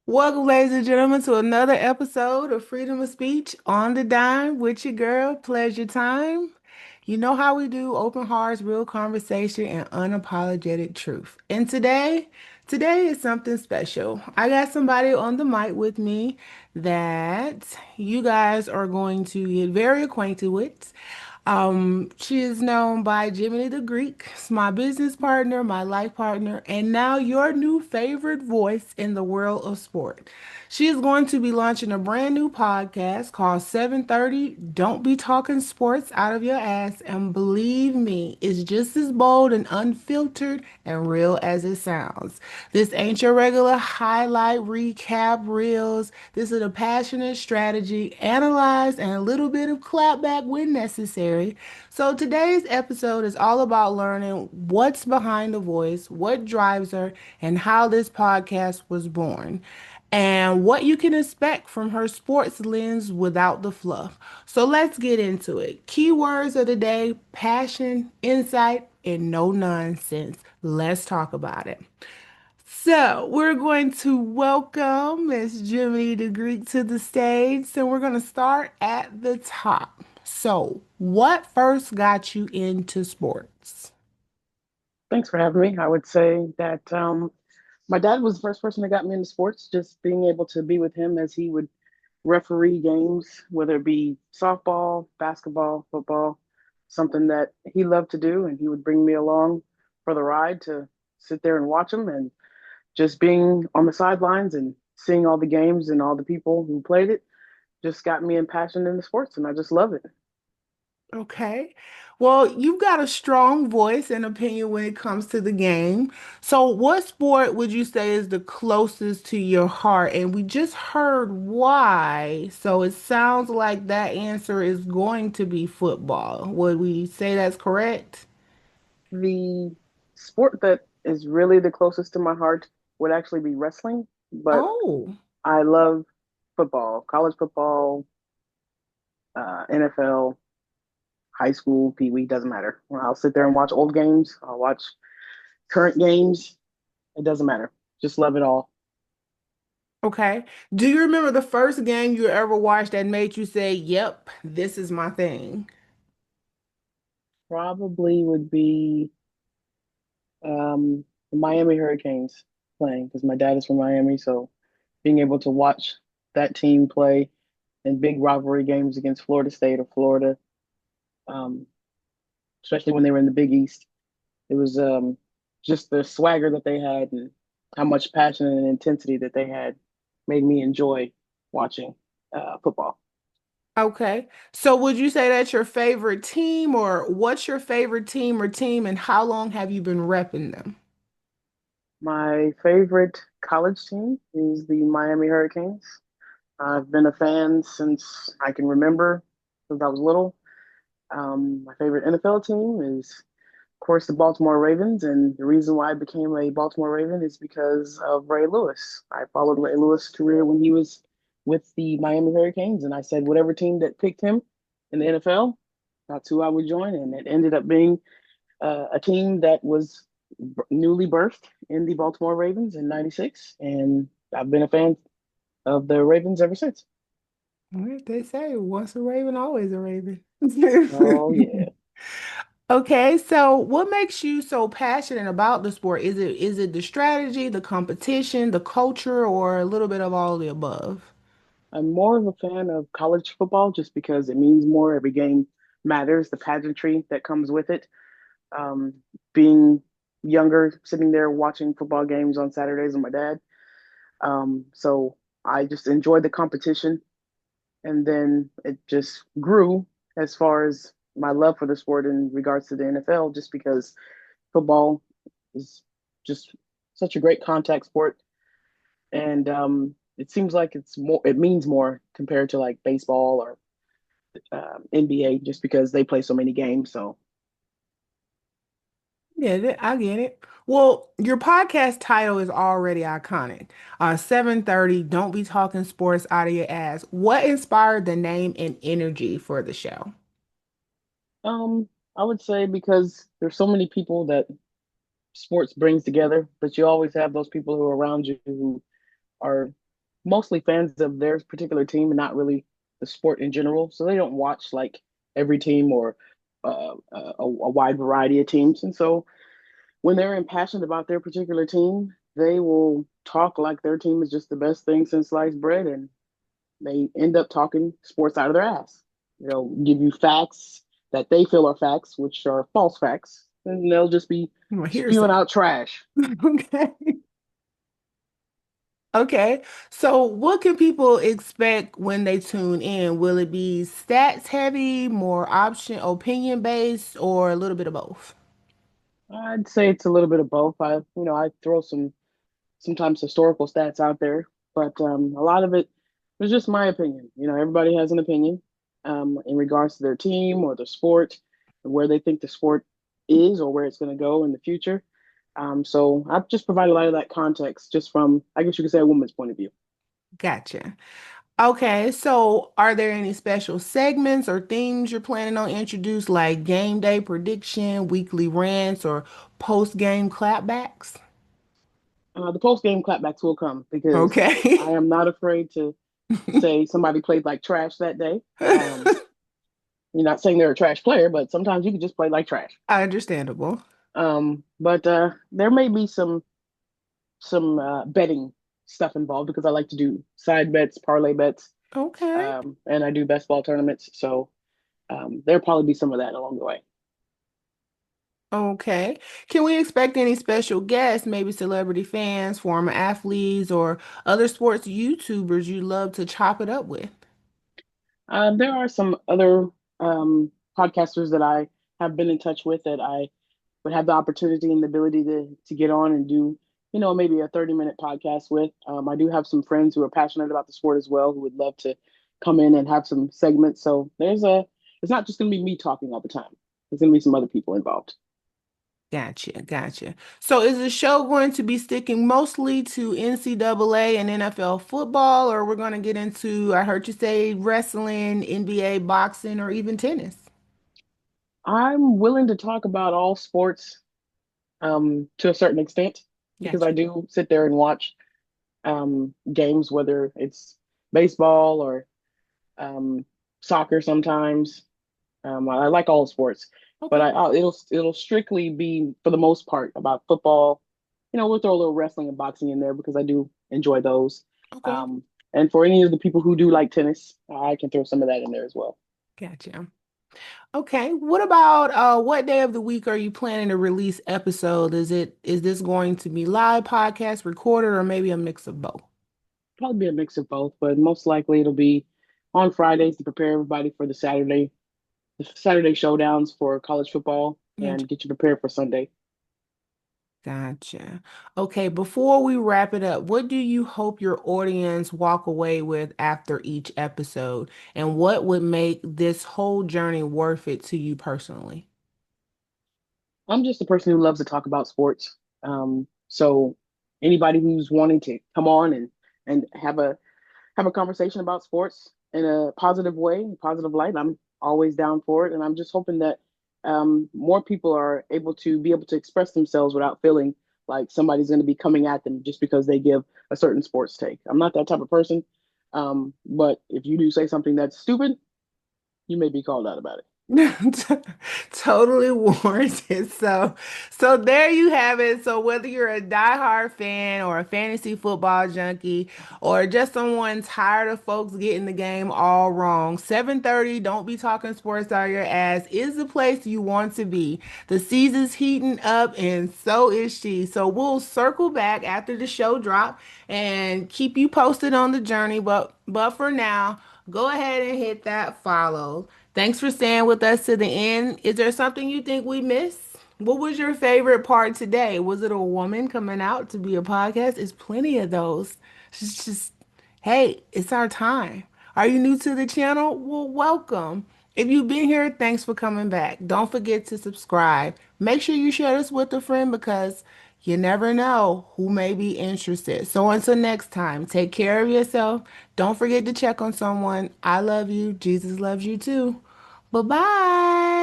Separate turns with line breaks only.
Welcome, ladies and gentlemen, to another episode of Freedom of Speech on the Dime with your girl, Pleasure Time. You know how we do open hearts, real conversation, and unapologetic truth. And today is something special. I got somebody on the mic with me that you guys are going to get very acquainted with. She is known by Jiminy the Greek, my business partner, my life partner, and now your new favorite voice in the world of sport. She is going to be launching a brand new podcast called 730 Don't Be Talking Sports Out of Your Ass. And believe me, it's just as bold and unfiltered and real as it sounds. This ain't your regular highlight recap reels. This is a passionate strategy, analyze, and a little bit of clapback when necessary. So today's episode is all about learning what's behind the voice, what drives her, and how this podcast was born and what you can expect from her sports lens without the fluff. So let's get into it. Keywords of the day: passion, insight, and no nonsense. Let's talk about it. So, we're going to welcome Miss Jimmy the Greek to the stage. So, we're going to start at the top. So, what first got you into sports?
Thanks for having me. I would say that my dad was the first person that got me into sports, just being able to be with him as he would referee games, whether it be softball, basketball, football, something that he loved to do. And he would bring me along for the ride to sit there and watch him. And just being on the sidelines and seeing all the games and all the people who played it just got me impassioned in the sports. And I just love it.
Okay. Well, you've got a strong voice and opinion when it comes to the game. So, what sport would you say is the closest to your heart? And we just heard why. So, it sounds like that answer is going to be football. Would we say that's correct?
The sport that is really the closest to my heart would actually be wrestling, but
Oh,
I love football, college football, NFL, high school, pee wee, doesn't matter. I'll sit there and watch old games. I'll watch current games. It doesn't matter. Just love it all.
okay. Do you remember the first game you ever watched that made you say, "Yep, this is my thing"?
Probably would be the Miami Hurricanes playing because my dad is from Miami. So being able to watch that team play in big rivalry games against Florida State or Florida, um, especially when they were in the Big East. It was just the swagger that they had and how much passion and intensity that they had made me enjoy watching football.
Okay. So would you say that's your favorite team, or what's your favorite team or team, and how long have you been repping them?
My favorite college team is the Miami Hurricanes. I've been a fan since I can remember, since I was little. My favorite NFL team is, of course, the Baltimore Ravens. And the reason why I became a Baltimore Raven is because of Ray Lewis. I followed Ray Lewis' career when he was with the Miami Hurricanes. And I said, whatever team that picked him in the NFL, that's who I would join. And it ended up being a team that was newly birthed in the Baltimore Ravens in '96. And I've been a fan of the Ravens ever since.
What they say, once a Raven, always a Raven.
Oh, yeah.
Okay, so what makes you so passionate about the sport? Is it the strategy, the competition, the culture, or a little bit of all of the above?
I'm more of a fan of college football just because it means more. Every game matters, the pageantry that comes with it. Um, Being younger, sitting there watching football games on Saturdays with my dad. So I just enjoyed the competition. And then it just grew as far as my love for the sport in regards to the NFL, just because football is just such a great contact sport. And it seems like it means more compared to like baseball or NBA just because they play so many games. So
Yeah, I get it. Well, your podcast title is already iconic. 730, Don't Be Talking Sports Out of Your Ass. What inspired the name and energy for the show?
I would say because there's so many people that sports brings together, but you always have those people who are around you who are mostly fans of their particular team and not really the sport in general. So they don't watch like every team or a wide variety of teams. And so when they're impassioned about their particular team, they will talk like their team is just the best thing since sliced bread, and they end up talking sports out of their ass. They'll give you facts that they feel are facts, which are false facts, and they'll just be
I'm a
spewing
hearsay.
out trash.
Okay. Okay. So what can people expect when they tune in? Will it be stats heavy, more opinion based, or a little bit of both?
I'd say it's a little bit of both. I throw some sometimes historical stats out there, but a lot of it is just my opinion. Everybody has an opinion in regards to their team or the sport, and where they think the sport is or where it's going to go in the future. So I've just provided a lot of that context just from, I guess you could say, a woman's point of view.
Gotcha. Okay, so are there any special segments or themes you're planning on introduce, like game day prediction, weekly rants, or post-game clapbacks?
The post game clapbacks will come because I
Okay.
am not afraid to say somebody played like trash that day. You're not saying they're a trash player, but sometimes you can just play like trash.
Understandable.
But there may be some betting stuff involved because I like to do side bets, parlay bets,
Okay.
and I do best ball tournaments. So there'll probably be some of that along the way.
Okay. Can we expect any special guests, maybe celebrity fans, former athletes, or other sports YouTubers you love to chop it up with?
There are some other podcasters that I have been in touch with that I would have the opportunity and the ability to get on and do, maybe a 30-minute podcast with. I do have some friends who are passionate about the sport as well, who would love to come in and have some segments. So it's not just going to be me talking all the time. There's going to be some other people involved.
Gotcha, gotcha. So is the show going to be sticking mostly to NCAA and NFL football, or we're going to get into, I heard you say, wrestling, NBA, boxing, or even tennis?
I'm willing to talk about all sports to a certain extent because I
Gotcha.
do sit there and watch games, whether it's baseball or um, soccer sometimes. I like all sports, but
Okay.
it'll strictly be for the most part about football. We'll throw a little wrestling and boxing in there because I do enjoy those.
Okay.
Um, and for any of the people who do like tennis, I can throw some of that in there as well.
Gotcha. Okay. What about what day of the week are you planning to release episode? Is this going to be live podcast, recorded, or maybe a mix of both?
Probably be a mix of both, but most likely it'll be on Fridays to prepare everybody for the Saturday showdowns for college football
Gotcha.
and get you prepared for Sunday.
Gotcha. Okay, before we wrap it up, what do you hope your audience walk away with after each episode? And what would make this whole journey worth it to you personally?
I'm just a person who loves to talk about sports. So anybody who's wanting to come on and have a conversation about sports in a positive way, positive light, I'm always down for it. And I'm just hoping that more people are able to express themselves without feeling like somebody's going to be coming at them just because they give a certain sports take. I'm not that type of person. But if you do say something that's stupid, you may be called out about it.
Totally warranted. So there you have it. So whether you're a diehard fan or a fantasy football junkie or just someone tired of folks getting the game all wrong, 7:30, don't be talking sports out your ass is the place you want to be. The season's heating up and so is she. So we'll circle back after the show drop and keep you posted on the journey. But for now, go ahead and hit that follow. Thanks for staying with us to the end. Is there something you think we missed? What was your favorite part today? Was it a woman coming out to be a podcast? It's plenty of those. It's just, hey, it's our time. Are you new to the channel? Well, welcome. If you've been here, thanks for coming back. Don't forget to subscribe. Make sure you share this with a friend because you never know who may be interested. So until next time, take care of yourself. Don't forget to check on someone. I love you. Jesus loves you too. Bye bye.